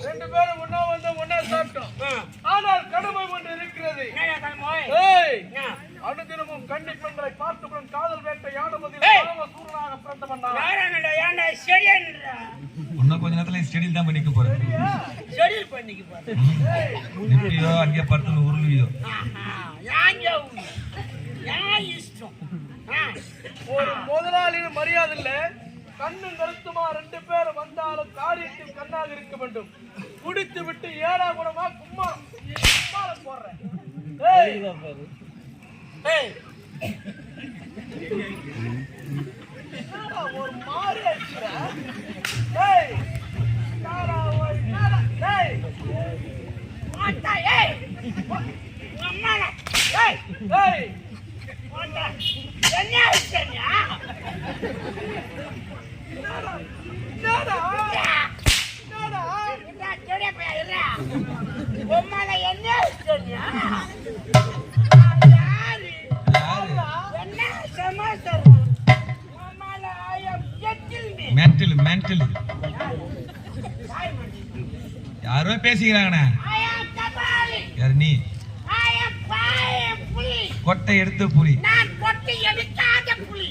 ரெண்டு பேரும் ஒன்னா வந்து ஒன்னா சாப்பிட்டோம். ஆனால் கடமை ஒன்று இருக்கிறது. அனுதினமும் கண்டிப்பங்களை பார்த்துடன் காதல் வேட்டை யாடுவதில் சூரனாக பிறந்தவன் நான். இன்னும் கொஞ்ச நேரத்துல ஸ்டெடில் தான் பண்ணிக்க போறேன். ஸ்டெடில் பண்ணிக்க போறேன். நிப்பியோ அங்கே படுத்து உருளுவியோ. ஒரு முதலாளியின் மரியாதை இல்ல. கண்ணும் கருத்துமா ரெண்டு பேரும் வந்தாலும் காரியத்தில் கண்ணாக இருக்க வேண்டும். குடித்து விட்டு ஏடா கூடமா கும்மாளம் போடுறேன். ஒரு மாறி யாரோ பேசிக்கிறாங்கண்ணா. யாரு நீ? கொட்டை எடுத்த புலி.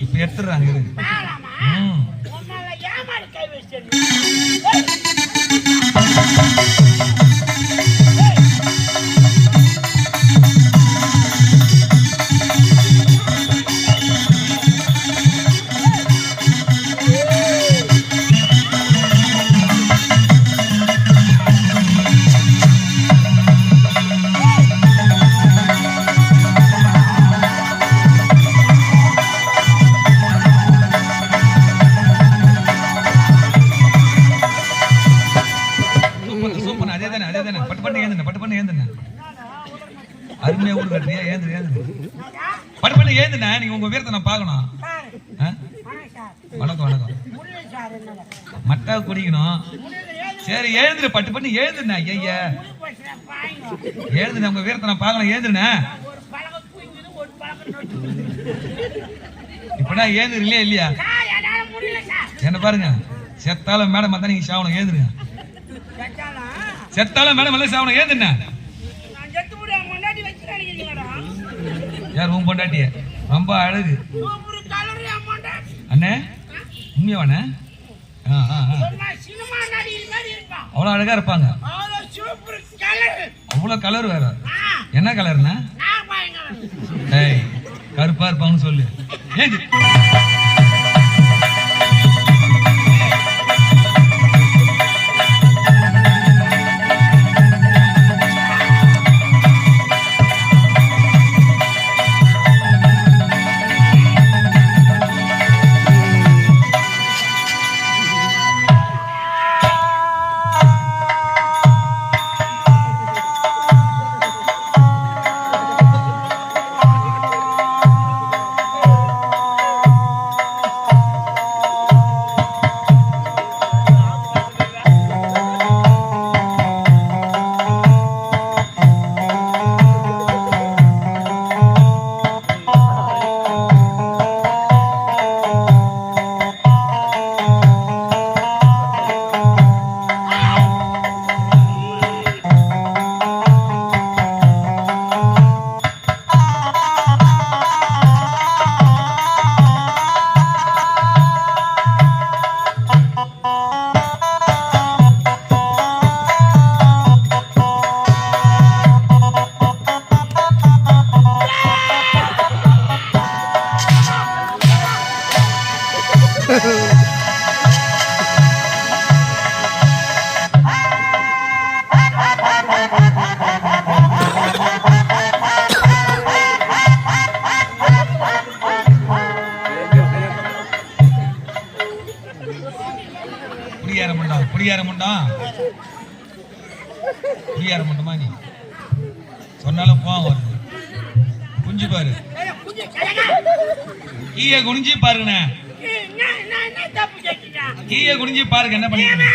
இப்ப எடுத்துறாங்க. அருமையா ஊர் கட்டுறியா? பட்டு ஏந்துண்ணா. நீங்க உங்க வீரத்தை நான் பாக்கணும். வணக்கம் வணக்கம். மட்டா குடிக்கணும். சரி எழுந்துரு. பட்டு எழுந்துண்ணா. ஐயா எழுந்துண்ணா. உங்க வீரத்தை நான் பாக்கணும். எழுந்துண்ணா. இப்படா எழுந்துருலையா இல்லையா? என்ன பாருங்க. செத்தாலும் மேடம் வந்தா நீங்க சாவணும். எழுந்துருங்க. செத்தாலும் மேடம் எல்லாம் சாவணும். எழுந்துண்ணா. யார் உன் பொண்டாட்டிய? ரொம்ப அழகு அண்ணே. உண்மையாவானே? அவ்வளவு அழகா இருப்பாங்க. அவ்வளவு கலர் வேற. என்ன கலர்னா? கருப்பா இருப்பாங்கன்னு சொல்லு. குடியாரமுண்டமா நீ சொன்னாலும் போவாங்க வருது. குஞ்சு பாரு. கீழே குனிஞ்சி பாருங்கண்ணே. கீழே குனிஞ்சி பாருங்க என்ன பண்ணிருக்கீங்க.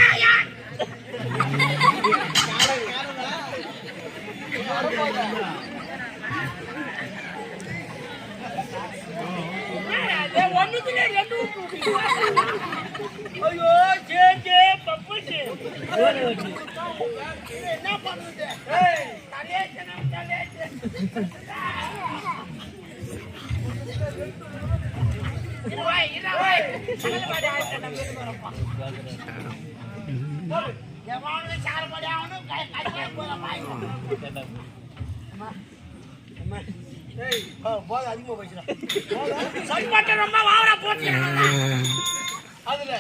ஐயோ சே பப்பு என்ன பண்ணுது ஏய், ஏய், போது அதிகமா போயிடுச்சு அதுல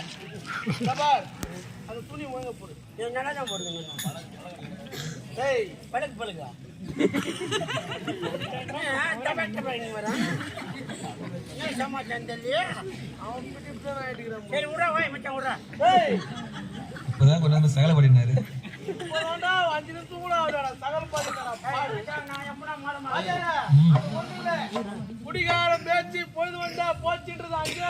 சபார் அந்த துணி வாங்க போடு. என்னதான் போடுதுங்க ஏய், பழகு பழகா சமாச்சாரம் தெரியலையே அவன் கிட்ட இப்படி தான் ஆயிட்டுக்கிறான். சரி விட்றா வாய் மச்சான் விட்றா ஏய், இப்பதான் கொஞ்ச நேரம் சகல படினாரு. இப்பதான்டா 5 நிமிஷம் கூட ஆகுதுடா, சகல் பாத்துக்கடா, பாரு. நான் எப்படா மாற ஐயா, அது ஒண்ணும் இல்ல. குடிகாரம் பேச்சு பொழுது வந்தா போச்சுன்றது அங்கே